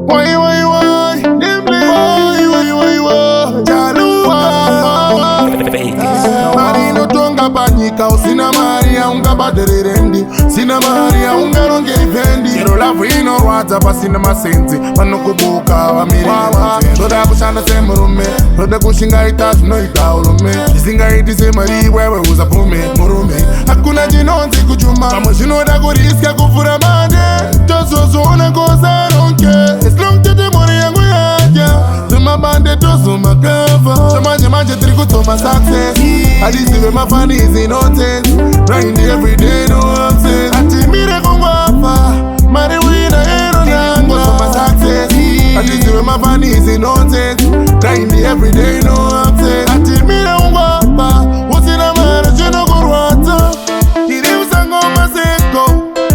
Why, CHARLUKA. Marino tonga panyika, usina Maria unga badererendi, sina Maria unga ronge ivendi. Ero lavu ino rwata pasina masenzi, panokubuka wa miri. Shoda kushanda se murume, shoda kushinga itazu no itaulume. Isinga iti se mari wewe uza pume, murume. Hakuna jinonzi kuchuma, kama shinoda kuriska kufura mande. Toso zona koza ronke, eslong tete mori yangu yaja. Zuma bande toso makava, shamaje manje tri Kutsoma success. Adisi we my fan is in nonsense, grind everyday no nonsense. Ati mire kungwafa, mari wina ero nango Kutsoma success. Adisi we my fan is in nonsense, grind everyday no nonsense. Ati mire kungwafa, usina mara chino kurwata. Kiri usango maseko,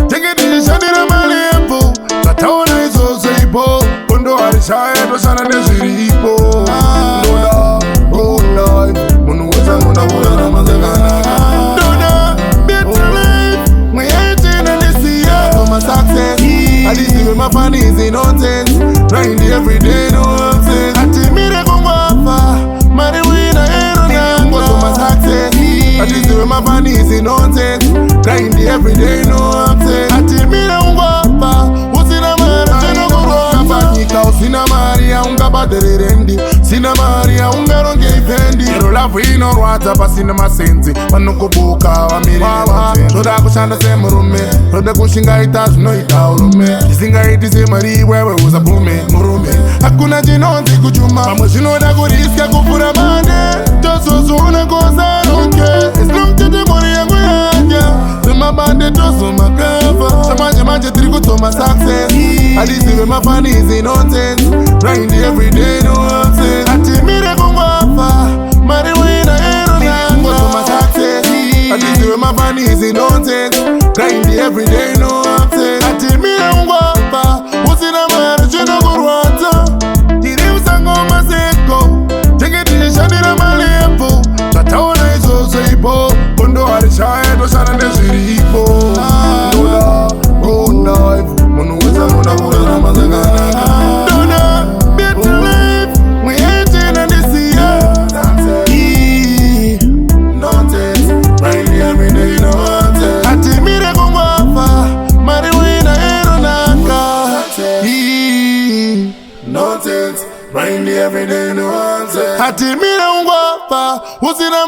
jenge dishadira malepo. Tataona izo seipo, kondo harishae doshana neziripo. My fan is in nonsense, grind everyday no nonsense. Ati mire kungwafa, mari wina ero nango Kutsoma success. Ati my fan is in nonsense, grind everyday no nonsense. Ati mire kungwafa, usina mara cheno kurwata. Panyika usina Maria unga badererendi, sina Maria unga ronge ivendi. Ero lavu ino rwata pasina masenzi, panokubuka wa miri. Shoda kushanda se murume, shoda kushinga itazu no itaulume. Isinga iti se mari wewe uza pume, murume. Hakuna jinonzi kuchuma, kama shinoda kuriska kufura bande. Toso zona koza ronke, eslong tete mori yangu yaja. Zuma bande toso makava, shamaje manje tri Kutsoma success. Adisi we my fan is in nonsense, grind everyday no nonsense. Ati mire kungwafa, mari wina ero nango Kutsoma success. Adisi we my fan is in nonsense, grind everyday no nonsense. Ati mire kungwafa, usina mara chino kurwata. Kiri usango maseko, jenge dishadira malepo. Tataona izo seipo, kondo harishae doshana neziripo. Ndoda, go live, munu weza muna kura mazagana. Ndoda, better life, we ain't in this year. Nonsense, right every day nonsense. Ati mire kungwafa, mari wina ero nanga. Nonsense, right every day nonsense. Ati mire kungwafa, usina